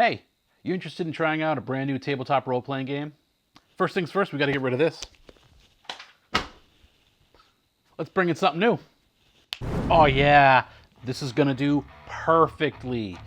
Hey, you interested in trying out a brand new tabletop role-playing game? First things first, we got to get rid of this. Let's bring in something new. Oh yeah, this is gonna do perfectly.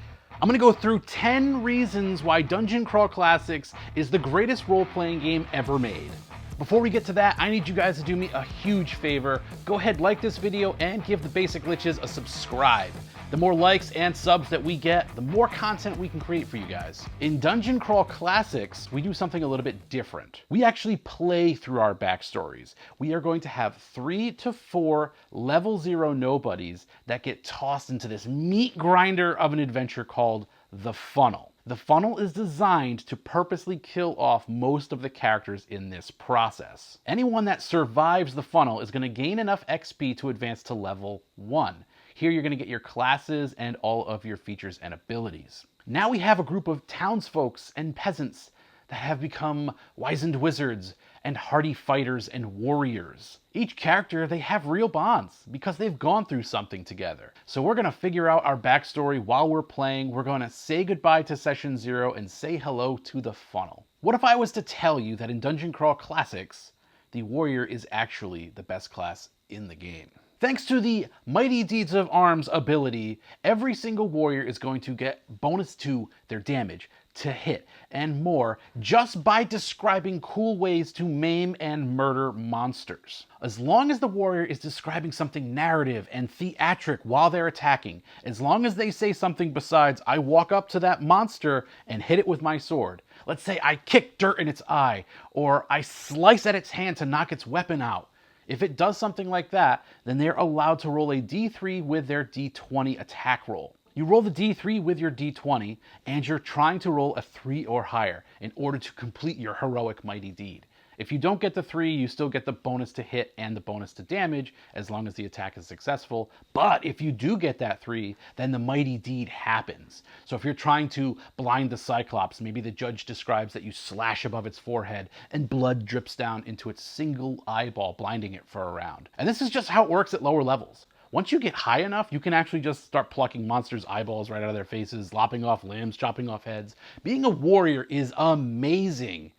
I'm gonna go through 10 reasons why Dungeon Crawl Classics is the greatest role-playing game ever made. Before we get to that, I need you guys to do me a huge favor. Go ahead, like this video, and give the Basic Liches a subscribe. The more likes and subs that we get, the more content we can create for you guys. In Dungeon Crawl Classics, we do something a little bit different. We actually play through our backstories. We are going to have 3 to 4 level 0 nobodies that get tossed into this meat grinder of an adventure called The Funnel. The funnel is designed to purposely kill off most of the characters in this process. Anyone that survives the funnel is going to gain enough XP to advance to level 1. Here you're going to get your classes and all of your features and abilities. Now we have a group of townsfolks and peasants that have become wizened wizards and hardy fighters and warriors. Each character, they have real bonds because they've gone through something together. So we're going to figure out our backstory while we're playing. We're going to say goodbye to Session 0 and say hello to the funnel. What if I was to tell you that in Dungeon Crawl Classics, the warrior is actually the best class in the game? Thanks to the Mighty Deeds of Arms ability, every single warrior is going to get bonus to their damage, to hit, and more just by describing cool ways to maim and murder monsters. As long as the warrior is describing something narrative and theatric while they're attacking, as long as they say something besides, I walk up to that monster and hit it with my sword. Let's say I kick dirt in its eye, or I slice at its hand to knock its weapon out. If it does something like that, then they're allowed to roll a d3 with their d20 attack roll. You roll the d3 with your d20, and you're trying to roll a 3 or higher in order to complete your heroic mighty deed. If you don't get the 3, you still get the bonus to hit and the bonus to damage as long as the attack is successful. But if you do get that 3, then the mighty deed happens. So if you're trying to blind the Cyclops, maybe the judge describes that you slash above its forehead and blood drips down into its single eyeball, blinding it for a round. And this is just how it works at lower levels. Once you get high enough, you can actually just start plucking monsters' eyeballs right out of their faces, lopping off limbs, chopping off heads. Being a warrior is amazing.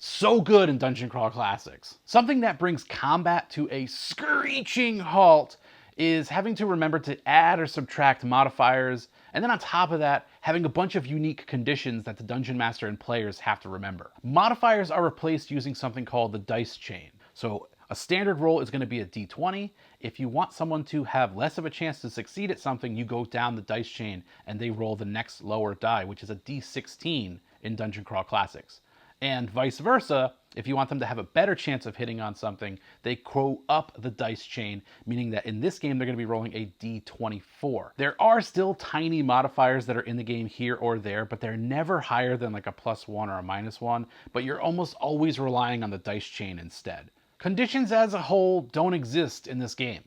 So good in Dungeon Crawl Classics. Something that brings combat to a screeching halt is having to remember to add or subtract modifiers, and then on top of that, having a bunch of unique conditions that the Dungeon Master and players have to remember. Modifiers are replaced using something called the dice chain. So a standard roll is going to be a d20. If you want someone to have less of a chance to succeed at something, you go down the dice chain and they roll the next lower die, which is a d16 in Dungeon Crawl Classics. And vice versa, if you want them to have a better chance of hitting on something, they go up the dice chain, meaning that in this game, they're going to be rolling a d24. There are still tiny modifiers that are in the game here or there, but they're never higher than like a +1 or a -1, but you're almost always relying on the dice chain instead. Conditions as a whole don't exist in this game.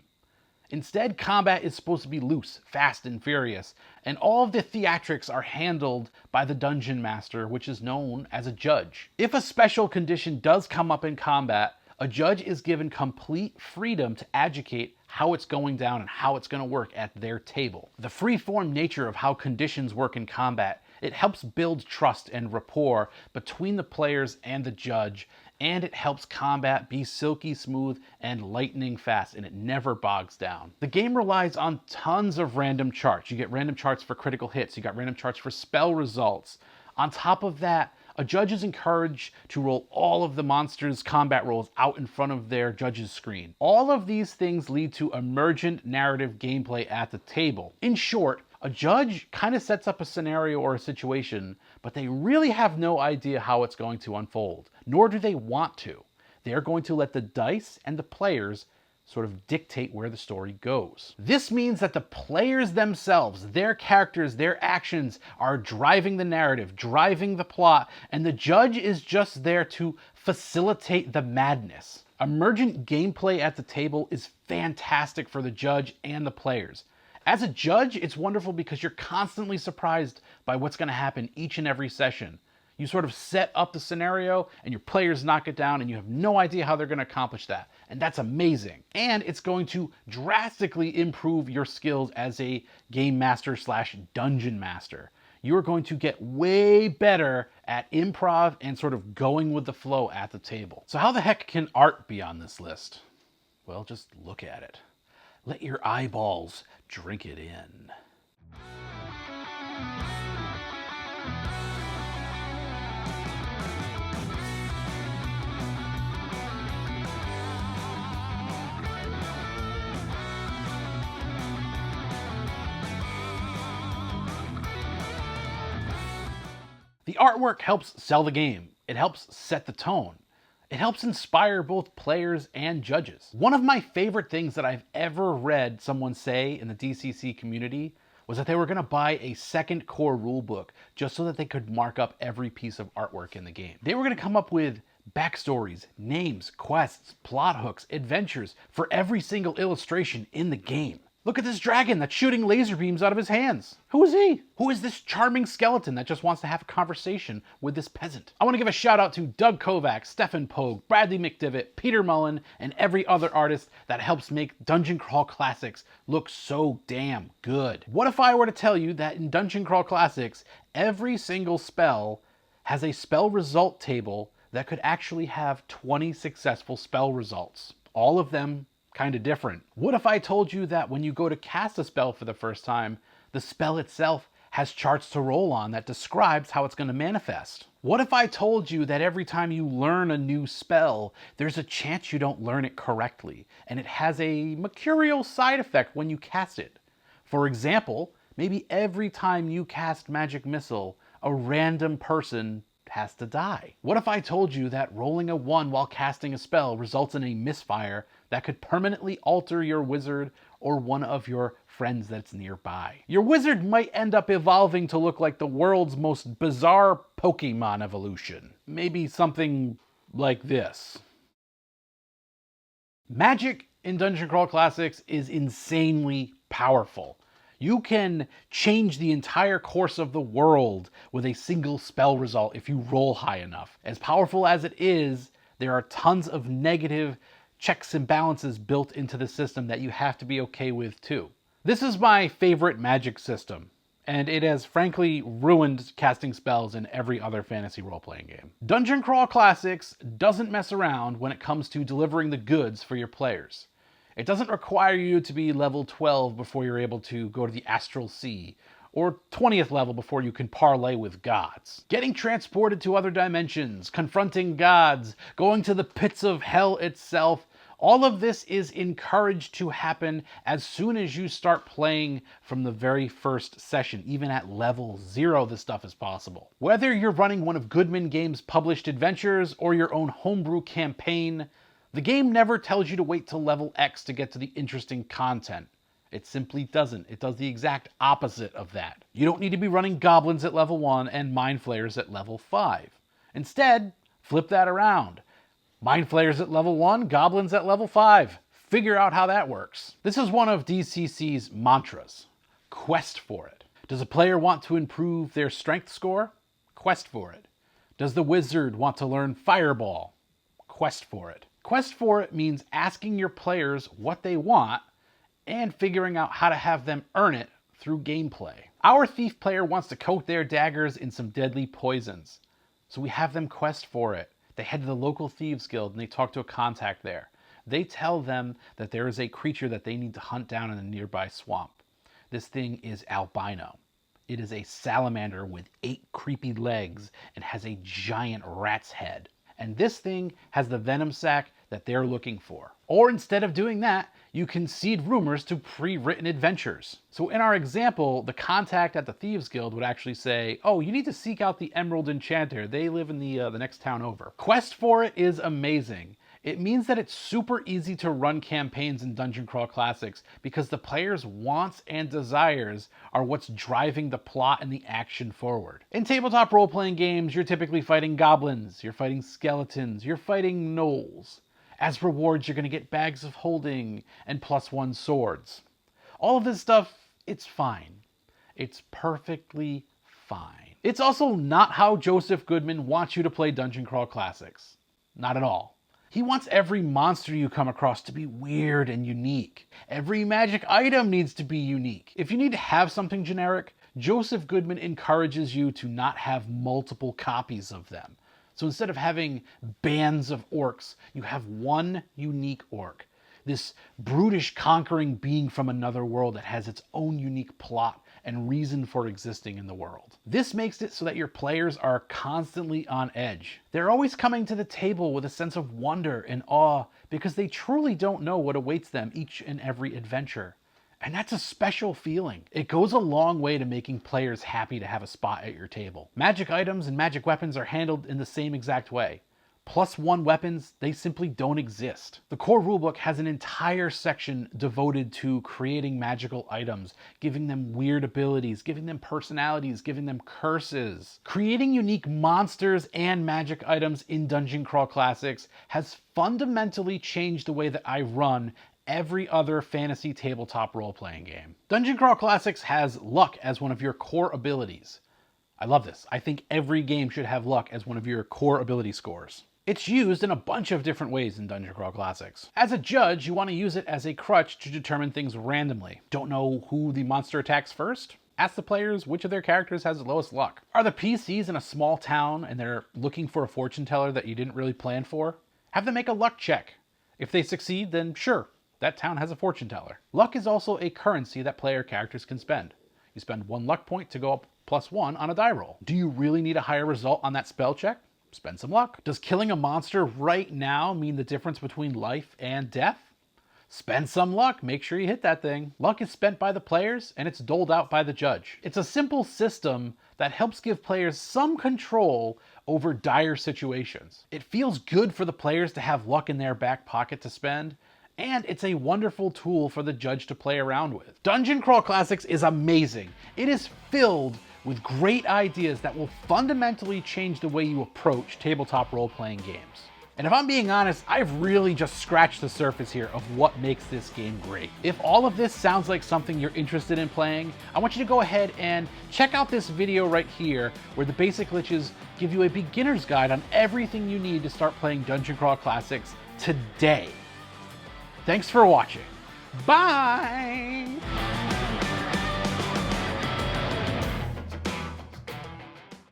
Instead, combat is supposed to be loose, fast, and furious, and all of the theatrics are handled by the Dungeon Master, which is known as a judge. If a special condition does come up in combat, a judge is given complete freedom to adjudicate how it's going down and how it's going to work at their table. The free-form nature of how conditions work in combat, it helps build trust and rapport between the players and the judge, and it helps combat be silky smooth and lightning fast, and it never bogs down. The game relies on tons of random charts. You get random charts for critical hits, you got random charts for spell results. On top of that, a judge is encouraged to roll all of the monsters' combat rolls out in front of their judge's screen. All of these things lead to emergent narrative gameplay at the table. In short, a judge kind of sets up a scenario or a situation, but they really have no idea how it's going to unfold, nor do they want to. They're going to let the dice and the players sort of dictate where the story goes. This means that the players themselves, their characters, their actions are driving the narrative, driving the plot, and the judge is just there to facilitate the madness. Emergent gameplay at the table is fantastic for the judge and the players. As a judge, it's wonderful because you're constantly surprised by what's going to happen each and every session. You sort of set up the scenario and your players knock it down and you have no idea how they're going to accomplish that. And that's amazing. And it's going to drastically improve your skills as a game master slash dungeon master. you're going to get way better at improv and sort of going with the flow at the table. So how the heck can art be on this list? Well, just look at it. Let your eyeballs drink it in. The artwork helps sell the game. It helps set the tone. It helps inspire both players and judges. One of my favorite things that I've ever read someone say in the DCC community was that they were going to buy a second core rulebook just so that they could mark up every piece of artwork in the game. They were going to come up with backstories, names, quests, plot hooks, adventures for every single illustration in the game. Look at this dragon that's shooting laser beams out of his hands. Who is he? Who is this charming skeleton that just wants to have a conversation with this peasant? I want to give a shout out to Doug Kovac, Stefan Pogue, Bradley McDivitt, Peter Mullen, and every other artist that helps make Dungeon Crawl Classics look so damn good. What if I were to tell you that in Dungeon Crawl Classics, every single spell has a spell result table that could actually have 20 successful spell results, all of them kind of different? What if I told you that when you go to cast a spell for the first time, the spell itself has charts to roll on that describes how it's going to manifest? What if I told you that every time you learn a new spell, there's a chance you don't learn it correctly, and it has a mercurial side effect when you cast it? For example, maybe every time you cast Magic Missile, a random person has to die. What if I told you that rolling a 1 while casting a spell results in a misfire that could permanently alter your wizard or one of your friends that's nearby? Your wizard might end up evolving to look like the world's most bizarre Pokemon evolution. Maybe something like this. Magic in Dungeon Crawl Classics is insanely powerful. You can change the entire course of the world with a single spell result if you roll high enough. As powerful as it is, there are tons of negative checks and balances built into the system that you have to be okay with too. This is my favorite Magic system, and it has frankly ruined casting spells in every other fantasy role-playing game. Dungeon Crawl Classics doesn't mess around when it comes to delivering the goods for your players. It doesn't require you to be level 12 before you're able to go to the Astral Sea, or 20th level before you can parlay with gods. Getting transported to other dimensions, confronting gods, going to the pits of hell itself, all of this is encouraged to happen as soon as you start playing from the very first session. Even at level 0, this stuff is possible. Whether you're running one of Goodman Games' published adventures or your own homebrew campaign, the game never tells you to wait till level X to get to the interesting content. It simply doesn't. It does the exact opposite of that. You don't need to be running goblins at level 1 and mind flayers at level 5. Instead, flip that around. Mind flayers at level 1, goblins at level 5. Figure out how that works. This is one of DCC's mantras. Quest for it. Does a player want to improve their strength score? Quest for it. Does the wizard want to learn Fireball? Quest for it. Quest for it means asking your players what they want and figuring out how to have them earn it through gameplay. Our thief player wants to coat their daggers in some deadly poisons, so we have them quest for it. They head to the local thieves guild and they talk to a contact there. They tell them that there is a creature that they need to hunt down in a nearby swamp. This thing is albino. It is a salamander with 8 creepy legs and has a giant rat's head. And this thing has the venom sac that they're looking for. Or instead of doing that, you can seed rumors to pre-written adventures. So in our example, the contact at the Thieves Guild would actually say, oh, you need to seek out the Emerald Enchanter. They live in the next town over. Quest for it is amazing. It means that it's super easy to run campaigns in Dungeon Crawl Classics because the player's wants and desires are what's driving the plot and the action forward. In tabletop role-playing games, you're typically fighting goblins, you're fighting skeletons, you're fighting gnolls. As rewards, you're going to get bags of holding and +1 swords. All of this stuff, it's fine. It's perfectly fine. It's also not how Joseph Goodman wants you to play Dungeon Crawl Classics. Not at all. He wants every monster you come across to be weird and unique. Every magic item needs to be unique. If you need to have something generic, Joseph Goodman encourages you to not have multiple copies of them. So instead of having bands of orcs, you have one unique orc. This brutish conquering being from another world that has its own unique plot and reason for existing in the world. This makes it so that your players are constantly on edge. They're always coming to the table with a sense of wonder and awe because they truly don't know what awaits them each and every adventure. And that's a special feeling. It goes a long way to making players happy to have a spot at your table. Magic items and magic weapons are handled in the same exact way. +1 weapons, they simply don't exist. The core rulebook has an entire section devoted to creating magical items, giving them weird abilities, giving them personalities, giving them curses. Creating unique monsters and magic items in Dungeon Crawl Classics has fundamentally changed the way that I run every other fantasy tabletop role-playing game. Dungeon Crawl Classics has luck as one of your core abilities. I love this. I think every game should have luck as one of your core ability scores. It's used in a bunch of different ways in Dungeon Crawl Classics. As a judge, you want to use it as a crutch to determine things randomly. Don't know who the monster attacks first? Ask the players which of their characters has the lowest luck. Are the PCs in a small town and they're looking for a fortune teller that you didn't really plan for? Have them make a luck check. If they succeed, then sure, that town has a fortune teller. Luck is also a currency that player characters can spend. You spend 1 luck point to go up +1 on a die roll. Do you really need a higher result on that spell check? Spend some luck. Does killing a monster right now mean the difference between life and death? Spend some luck. Make sure you hit that thing. Luck is spent by the players and it's doled out by the judge. It's a simple system that helps give players some control over dire situations. It feels good for the players to have luck in their back pocket to spend, and it's a wonderful tool for the judge to play around with. Dungeon Crawl Classics is amazing. It is filled with great ideas that will fundamentally change the way you approach tabletop role-playing games. And if I'm being honest, I've really just scratched the surface here of what makes this game great. If all of this sounds like something you're interested in playing, I want you to go ahead and check out this video right here where the Basic Liches give you a beginner's guide on everything you need to start playing Dungeon Crawl Classics today. Thanks for watching. Bye!